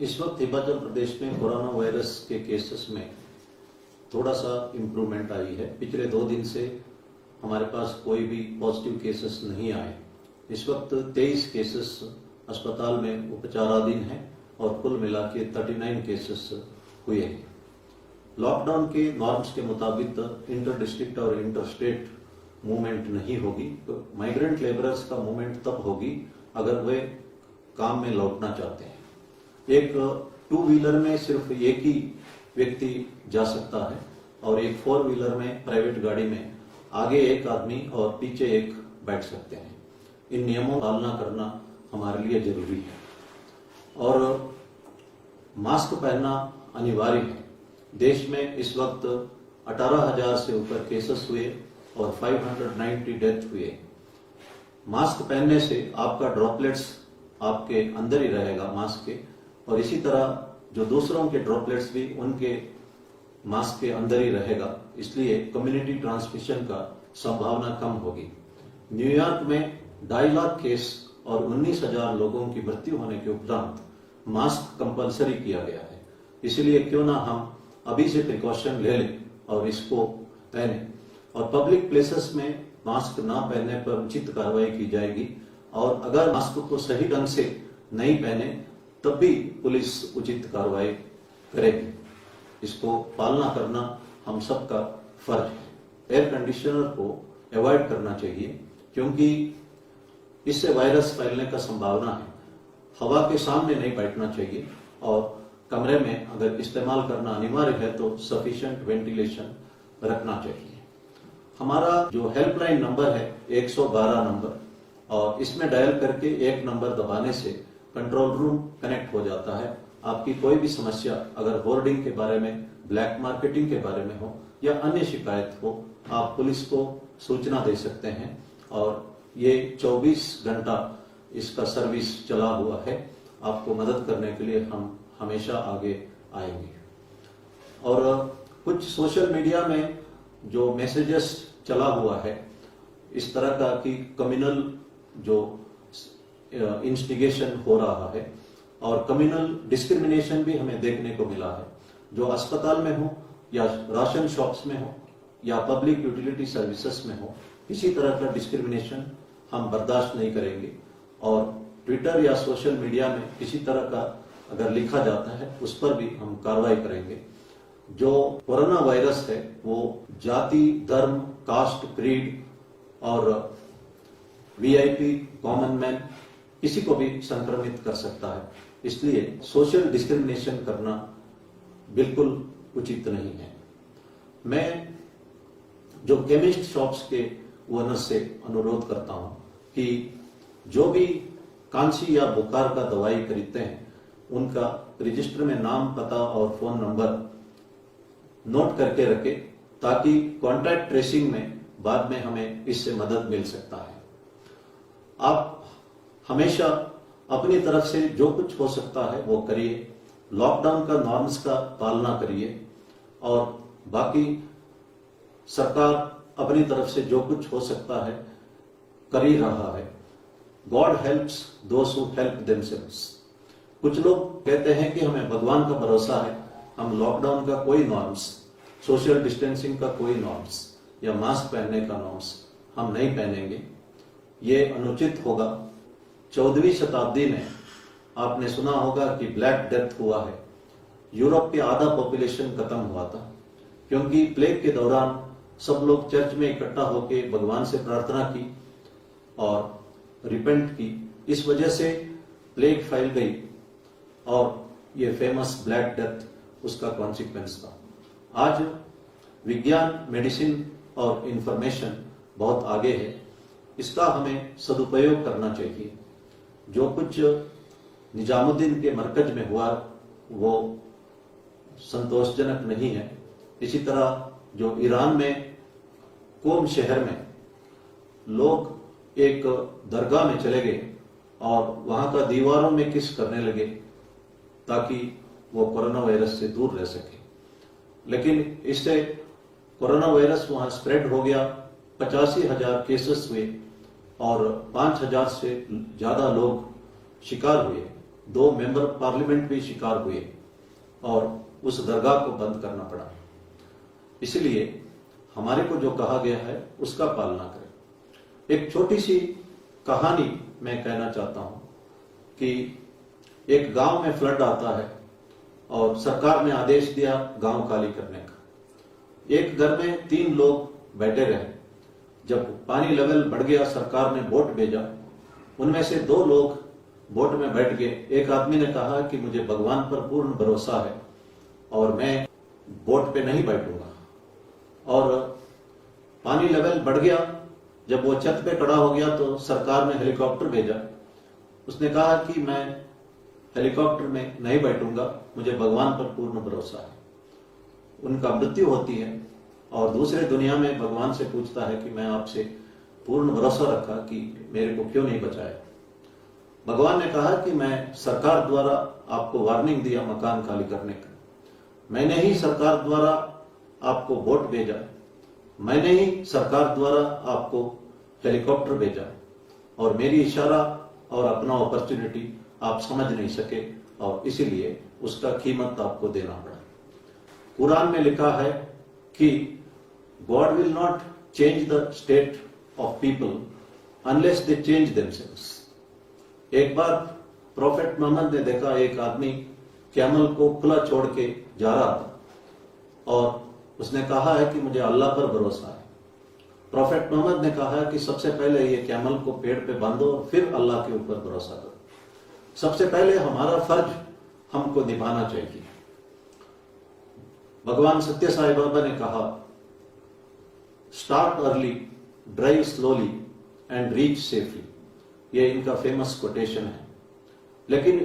इस वक्त हिमाचल प्रदेश में कोरोना वायरस के केसेस में थोड़ा सा इम्प्रूवमेंट आई है। पिछले 2 दिन से हमारे पास कोई भी पॉजिटिव केसेस नहीं आए। इस वक्त 23 केसेस अस्पताल में उपचाराधीन हैं और कुल मिला के 39 केसेस हुए हैं। लॉकडाउन के नॉर्म्स के मुताबिक इंटर डिस्ट्रिक्ट और इंटर स्टेट मूवमेंट नहीं होगी। तो माइग्रेंट लेबरर्स का मूवमेंट तब होगी अगर वे काम में लौटना चाहते हैं। एक 2 व्हीलर में सिर्फ एक ही व्यक्ति जा सकता है और एक 4 व्हीलर में प्राइवेट गाड़ी में आगे एक आदमी और पीछे एक बैठ सकते हैं। इन नियमों का पालना करना हमारे लिए जरूरी है और मास्क पहनना अनिवार्य है। देश में इस वक्त 18,000 से ऊपर केसेस हुए और 590 डेथ हुए। मास्क पहनने से आपका ड्रॉपलेट्स आपके अंदर ही रहेगा मास्क के, और इसी तरह जो दूसरों के ड्रॉपलेट्स भी उनके मास्क के अंदर ही रहेगा, इसलिए कम्युनिटी ट्रांसमिशन का संभावना कम होगी। न्यूयॉर्क में 2.5 लाख केस और 19,000 लोगों की मृत्यु होने के उपरांत मास्क कंपलसरी किया गया है। इसलिए क्यों ना हम अभी से प्रिकॉशन ले लें और इसको पहने, और पब्लिक प्लेसेस में मास्क ना पहनने पर उचित कार्रवाई की जाएगी और अगर मास्क को सही ढंग से नहीं पहने तब भी पुलिस उचित कार्रवाई करेगी। इसको पालना करना हम सबका फर्ज है। एयर कंडीशनर को अवॉइड करना चाहिए क्योंकि इससे वायरस फैलने का संभावना है। हवा के सामने नहीं बैठना चाहिए और कमरे में अगर इस्तेमाल करना अनिवार्य है तो सफिशिएंट वेंटिलेशन रखना चाहिए। हमारा जो हेल्पलाइन नंबर है 112 नंबर, और इसमें डायल करके एक नंबर दबाने से कंट्रोल रूम कनेक्ट हो जाता है। आपकी कोई भी समस्या अगर होर्डिंग के बारे में, ब्लैक मार्केटिंग के बारे में हो या अन्य शिकायत हो, आप पुलिस को सूचना दे सकते हैं और ये 24 घंटा इसका सर्विस चला हुआ है। आपको मदद करने के लिए हम हमेशा आगे आएंगे। और कुछ सोशल मीडिया में जो मैसेजेस चला हुआ है इस तरह का कि कम्युनल जो इंस्टिगेशन हो रहा है और कम्युनल डिस्क्रिमिनेशन भी हमें देखने को मिला है। जो अस्पताल में हो या राशन शॉप्स में हो या पब्लिक यूटिलिटी सर्विसेज में हो, किसी तरह का डिस्क्रिमिनेशन हम बर्दाश्त नहीं करेंगे और ट्विटर या सोशल मीडिया में किसी तरह का अगर लिखा जाता है उस पर भी हम कार्रवाई करेंगे। जो कोरोना वायरस है वो जाति, धर्म, कास्ट, क्रीड और वीआईपी, कॉमन मैन किसी को भी संक्रमित कर सकता है। इसलिए सोशल डिस्क्रिमिनेशन करना बिल्कुल उचित नहीं है। मैं जो केमिस्ट शॉप्स के ओनर्स से अनुरोध करता हूं कि जो भी खांसी या बुखार का दवाई खरीदते हैं उनका रजिस्टर में नाम, पता और फोन नंबर नोट करके रखें ताकि कॉन्टैक्ट ट्रेसिंग में बाद में हमें इससे मदद मिल सकता है। आप हमेशा अपनी तरफ से जो कुछ हो सकता है वो करिए। लॉकडाउन का नॉर्म्स का पालना करिए और बाकी सरकार अपनी तरफ से जो कुछ हो सकता है कर ही रहा है। God helps those who help themselves. कुछ लोग कहते हैं कि हमें भगवान का भरोसा है, हम लॉकडाउन का कोई नॉर्म्स, सोशल डिस्टेंसिंग का कोई नॉर्म्स या मास्क पहनने का नॉर्म्स हम नहीं पहनेंगे। ये अनुचित होगा। 14वीं शताब्दी में आपने सुना होगा कि ब्लैक डेथ हुआ है। यूरोप के आधा पॉपुलेशन खत्म हुआ था क्योंकि प्लेग के दौरान सब लोग चर्च में इकट्ठा होकर भगवान से प्रार्थना की और रिपेंट की। इस वजह से प्लेग फैल गई और ये फेमस ब्लैक डेथ उसका कॉन्सिक्वेंस था। आज विज्ञान, मेडिसिन और इंफॉर्मेशन बहुत आगे है, इसका हमें सदुपयोग करना चाहिए। जो कुछ निजामुद्दीन के मरकज में हुआ वो संतोषजनक नहीं है। इसी तरह जो ईरान में कोम शहर में लोग एक दरगाह में चले गए और वहां का दीवारों में किस करने लगे ताकि वो कोरोना वायरस से दूर रह सके, लेकिन इससे कोरोना वायरस वहां स्प्रेड हो गया। 85,000 केसेस हुए और 5,000 से ज्यादा लोग शिकार हुए। 2 मेंबर पार्लियामेंट भी शिकार हुए और उस दरगाह को बंद करना पड़ा। इसलिए हमारे को जो कहा गया है उसका पालना करें। एक छोटी सी कहानी मैं कहना चाहता हूं कि एक गांव में फ्लड आता है और सरकार ने आदेश दिया गांव खाली करने का। एक घर में 3 लोग बैठे रहे। जब पानी लेवल बढ़ गया, सरकार ने बोट भेजा। उनमें से 2 लोग बोट में बैठ गए। एक आदमी ने कहा कि मुझे भगवान पर पूर्ण भरोसा है और मैं बोट पे नहीं बैठूंगा। और पानी लेवल बढ़ गया। जब वो छत पे खड़ा हो गया तो सरकार ने हेलीकॉप्टर भेजा। उसने कहा कि मैं हेलीकॉप्टर में नहीं बैठूंगा, मुझे भगवान पर पूर्ण भरोसा है। उनका मृत्यु होती है और दूसरे दुनिया में भगवान से पूछता है कि मैं आपसे पूर्ण भरोसा रखा कि मेरे को क्यों नहीं बचाया। भगवान ने कहा कि मैं सरकार द्वारा आपको वार्निंग दिया मकान खाली करने का, मैंने ही सरकार द्वारा आपको बोट भेजा, मैंने ही सरकार द्वारा आपको हेलीकॉप्टर भेजा और मेरी इशारा और अपना अपॉर्चुनिटी आप समझ नहीं सके और इसीलिए उसका कीमत आपको देना पड़ा। कुरान में लिखा है कि God will not change the state of people unless they change themselves. एक बार प्रॉफेट मोहम्मद ने देखा एक आदमी कैमल को खुला छोड़ के जा रहा था और उसने कहा है कि मुझे अल्लाह पर भरोसा है। प्रॉफेट मोहम्मद ने कहा कि सबसे पहले ये कैमल को पेड़ पे बांधो और फिर अल्लाह के ऊपर भरोसा करो। सबसे पहले हमारा फर्ज हमको निभाना चाहिए। भगवान सत्य साई बाबा ने कहा, start early, drive slowly and reach safely. ये इनका फेमस कोटेशन है। लेकिन